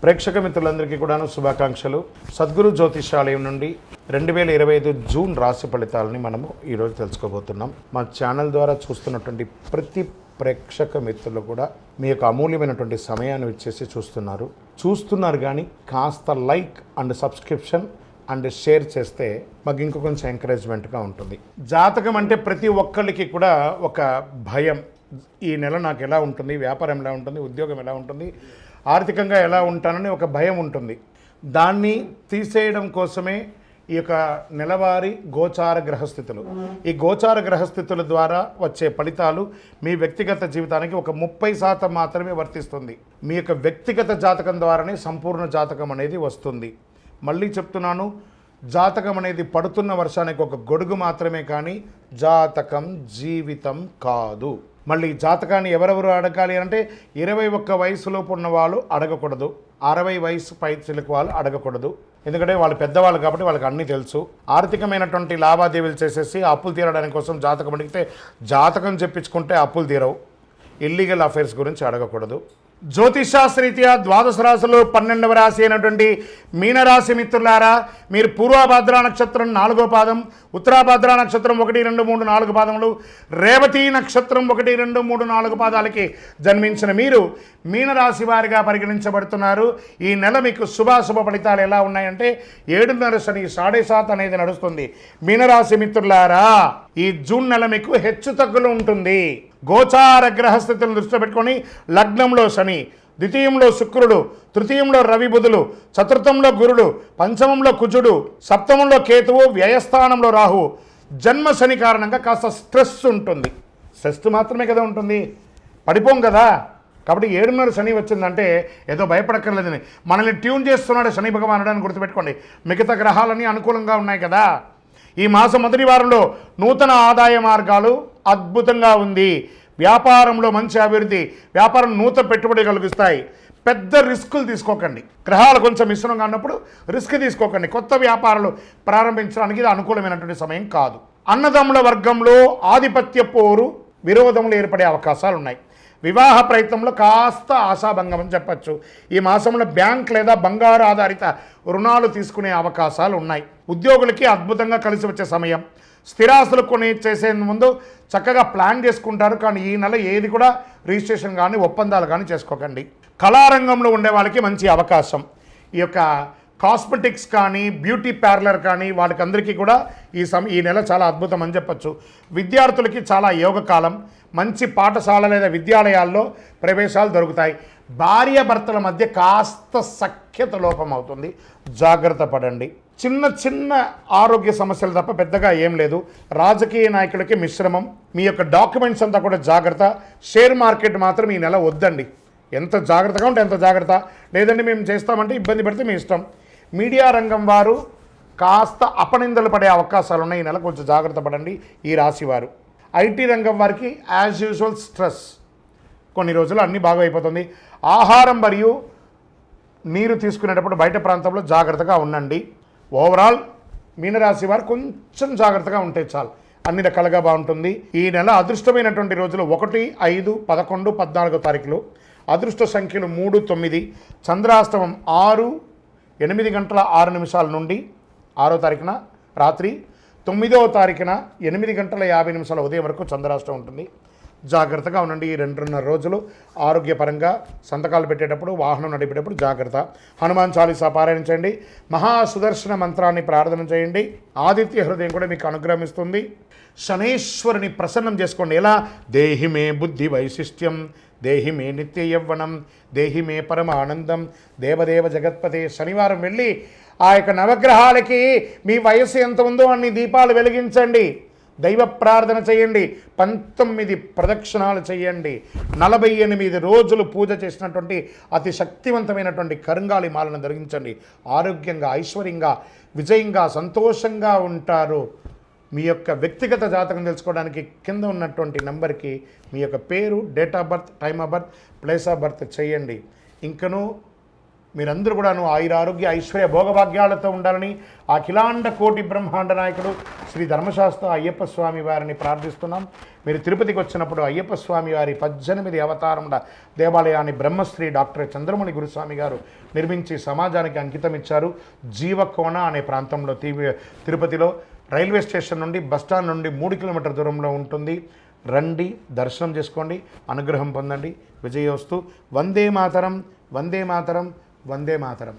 ప్రేక్షక మిత్రులందరికీ కూడాను శుభాకాంక్షలు. సద్గురు జ్యోతిషాలయం నుండి 2025 జూన్ రాశి ఫలితాలని మనము ఈరోజు తెలుసుకోబోతున్నాం. మా ఛానల్ ద్వారా చూస్తున్నటువంటి ప్రతి ప్రేక్షక మిత్రులు కూడా మీ యొక్క అమూల్యమైనటువంటి సమయాన్ని ఇచ్చేసి చూస్తున్నారు కానీ కాస్త like and subscription and share చేస్తే మాకు ఇంకో కొంచెం ఎంకరేజ్మెంట్గా ఉంటుంది. జాతకం అంటే ప్రతి ఒక్కరికి కూడా ఒక భయం. ఈ నెల నాకు ఎలా ఉంటుంది, వ్యాపారం ఎలా ఉంటుంది, ఉద్యోగం ఎలా ఉంటుంది, ఆర్థికంగా ఎలా ఉంటానని ఒక భయం ఉంటుంది. దాన్ని తీసేయడం కోసమే ఈ యొక్క నెలవారీ గోచార గ్రహస్థితులు. ఈ గోచార గ్రహస్థితుల ద్వారా వచ్చే ఫలితాలు మీ వ్యక్తిగత జీవితానికి ఒక 30% మాత్రమే వర్తిస్తుంది. మీ యొక్క వ్యక్తిగత జాతకం ద్వారానే సంపూర్ణ జాతకం అనేది వస్తుంది. మళ్ళీ చెప్తున్నాను, జాతకం అనేది పడుతున్న వర్షానికి ఒక గొడుగు మాత్రమే, కానీ జాతకం జీవితం కాదు. మళ్ళీ జాతకాన్ని ఎవరెవరు అడగాలి అంటే 21 వయసులోపు ఉన్న వాళ్ళు అడగకూడదు, 60 వయసు పై చిలుకు వాళ్ళు అడగకూడదు. ఎందుకంటే వాళ్ళు పెద్దవాళ్ళు కాబట్టి వాళ్ళకి అన్నీ తెలుసు. ఆర్థికమైనటువంటి లావాదేవీలు చేసేసి అప్పులు తీరడానికి కోసం జాతకం అడిగితే జాతకం చెప్పించుకుంటే అప్పులు తీరవు. ఇల్లీగల్ అఫైర్స్ గురించి అడగకూడదు. జ్యోతిషాస్త్రరీత్యా ద్వాదశ రాశులు 12వ రాశి అయినటువంటి మీనరాశి మిత్రులారా, మీరు పూర్వభద్ర నక్షత్రం 4వ పాదం, ఉత్తరాభద్ర నక్షత్రం 1, 2, 3, 4 పాదములు, రేవతి నక్షత్రం 1, 2, 3, 4 పాదాలకి జన్మించిన మీరు మీనరాశి వారిగా పరిగణించబడుతున్నారు. ఈ నెల మీకు శుభాశుభ ఫలితాలు ఎలా ఉన్నాయంటే 7.5 శని 7.5 అనేది నడుస్తుంది. మీనరాశి మిత్రులారా, ఈ జూన్ నెల మీకు హెచ్చు తగ్గులు ఉంటుంది. గోచార గ్రహస్థితులను దృష్టిలో పెట్టుకొని లగ్నంలో శని, ద్వితీయంలో శుక్రుడు, తృతీయంలో రవి బుధులు, చతుర్థంలో గురుడు, పంచమంలో కుజుడు, సప్తమంలో కేతువు, వ్యయస్థానంలో రాహు. జన్మ శని కారణంగా కాస్త స్ట్రెస్ ఉంటుంది. స్ట్రెస్ మాత్రమే కదా ఉంటుంది, పడిపోం కదా. కాబట్టి 7.5 శని వచ్చిందంటే ఏదో భయపడక్కర్లేదని మనల్ని ట్యూన్ చేస్తున్నాడు శని భగవానుడు అని గుర్తుపెట్టుకోండి. మిగతా గ్రహాలన్నీ అనుకూలంగా ఉన్నాయి కదా. ఈ మాసం మొదటి వారంలో నూతన ఆదాయ మార్గాలు అద్భుతంగా ఉంది. వ్యాపారంలో మంచి అభివృద్ధి, వ్యాపారం నూతన పెట్టుబడి కలిగిస్తాయి. పెద్ద రిస్కులు తీసుకోకండి. గ్రహాలు కొంచెం మిశ్రమంగా ఉన్నప్పుడు రిస్క్ తీసుకోకండి. కొత్త వ్యాపారాలు ప్రారంభించడానికి ఇది అనుకూలమైనటువంటి సమయం కాదు. అన్నదమ్ముల వర్గంలో ఆధిపత్య పోరు, విరోధములు ఏర్పడే అవకాశాలు ఉన్నాయి. వివాహ ప్రయత్నంలో కాస్త ఆశాభంగం అని చెప్పచ్చు. ఈ మాసంలో బ్యాంక్ లేదా బంగారు ఆధారిత రుణాలు తీసుకునే అవకాశాలు ఉన్నాయి. ఉద్యోగులకి అద్భుతంగా కలిసి వచ్చే సమయం. స్థిరాస్తులు కొని చేసే ముందు చక్కగా ప్లాన్ చేసుకుంటారు, కానీ ఈ నెల ఏది కూడా రిజిస్ట్రేషన్ కానీ ఒప్పందాలు కానీ చేసుకోకండి. కళారంగంలో ఉండే వాళ్ళకి మంచి అవకాశం. ఈ యొక్క కాస్మెటిక్స్ కానీ బ్యూటీ పార్లర్ కానీ వాళ్ళకందరికీ కూడా ఈ నెల చాలా అద్భుతం అని చెప్పచ్చు. విద్యార్థులకి చాలా యోగకాలం. మంచి పాఠశాల లేదా విద్యాలయాల్లో ప్రవేశాలు దొరుకుతాయి. భార్యాభర్తల మధ్య కాస్త సఖ్యత లోపం అవుతుంది, జాగ్రత్త పడండి. చిన్న చిన్న ఆరోగ్య సమస్యలు తప్ప పెద్దగా ఏం లేదు. రాజకీయ నాయకులకి మిశ్రమం. మీ యొక్క డాక్యుమెంట్స్ అంతా కూడా జాగ్రత్త. షేర్ మార్కెట్ మాత్రం ఈ నెల వద్దండి. ఎంత జాగ్రత్తగా ఉంటే ఎంత జాగ్రత్త. లేదంటే మేము చేస్తామంటే ఇబ్బంది పడితే మీ ఇష్టం. మీడియా రంగం వారు కాస్త అపనిందలు పడే అవకాశాలు ఉన్నాయి. ఈ నెల కొంచెం జాగ్రత్త పడండి ఈ రాశి వారు. ఐటీ రంగం వారికి యాజ్ యూజువల్ స్ట్రెస్. కొన్ని రోజులు అన్నీ బాగా అయిపోతుంది. ఆహారం మరియు నీరు తీసుకునేటప్పుడు బయట ప్రాంతంలో జాగ్రత్తగా ఉండండి. ఓవరాల్ మీనరాశి వారు కొంచెం జాగ్రత్తగా ఉంటే చాలు, అన్ని రకాలుగా బాగుంటుంది. ఈ నెల అదృష్టమైనటువంటి రోజులు 1, 5, 11, 14 తారీఖులు. అదృష్ట సంఖ్యలు 3, 9. చంద్రాష్టమం 6, 8 గంటల 6 నిమిషాల నుండి 6వ తారీఖున రాత్రి, 9వ తారీఖున 8 గంటల 50 నిమిషాల ఉదయం వరకు చంద్రాష్టమం ఉంటుంది. జాగ్రత్తగా ఉండండి. ఈ 2.5 రోజులు ఆరోగ్యపరంగా సంతకాలు పెట్టేటప్పుడు, వాహనం నడిపేటప్పుడు జాగ్రత్త. హనుమాన్ చాలీసా పారాయణించండి. మహాసుదర్శన మంత్రాన్ని ప్రార్థన చేయండి. ఆదిత్య హృదయం కూడా మీకు అనుగ్రహిస్తుంది. శనేశ్వరుని ప్రసన్నం చేసుకోండి. ఎలా? దేహి మే బుద్ధి వైశిష్ట్యం, దేహి మే నిత్య యవ్వనం, దేహి మే పరమ ఆనందం, దేవదేవ జగత్పతే. శనివారం వెళ్ళి ఆ యొక్క నవగ్రహాలకి మీ వయస్సు ఎంత ఉందో అన్ని దీపాలు వెలిగించండి. దైవ ప్రార్థన చేయండి. 19 ప్రదక్షిణాలు చేయండి. 48 రోజులు పూజ చేసినటువంటి అతి శక్తివంతమైనటువంటి కరుంగాలి మాలను ధరించండి. ఆరోగ్యంగా, ఐశ్వర్యంగా, విజయంగా, సంతోషంగా ఉంటారు. మీ యొక్క వ్యక్తిగత జాతకం తెలుసుకోవడానికి కింద ఉన్నటువంటి నెంబర్కి మీ యొక్క పేరు, date of birth, time of birth, place of birth చేయండి. ఇంకనూ మీరందరూ కూడాను ఆయురారోగ్య ఐశ్వర్య భోగభాగ్యాలతో ఉండాలని ఆ అఖిలాండ కోటి బ్రహ్మాండ నాయకుడు శ్రీ ధర్మశాస్త్ర అయ్యప్ప స్వామి వారిని ప్రార్థిస్తున్నాం. మీరు తిరుపతికి వచ్చినప్పుడు అయ్యప్ప స్వామి వారి 18 అవతారముల దేవాలయాన్ని బ్రహ్మశ్రీ డాక్టర్ చంద్రమణి గురుస్వామి గారు నిర్మించి సమాజానికి అంకితం ఇచ్చారు. జీవకోణ అనే ప్రాంతంలో తిరుపతిలో రైల్వే స్టేషన్ నుండి బస్టాండ్ నుండి 3 కిలోమీటర్ల దూరంలో ఉంటుంది. రండి, దర్శనం చేసుకోండి, అనుగ్రహం పొందండి. విజయోస్తు. వందే మాతరం, వందే మాతరం, వందే మాతరం.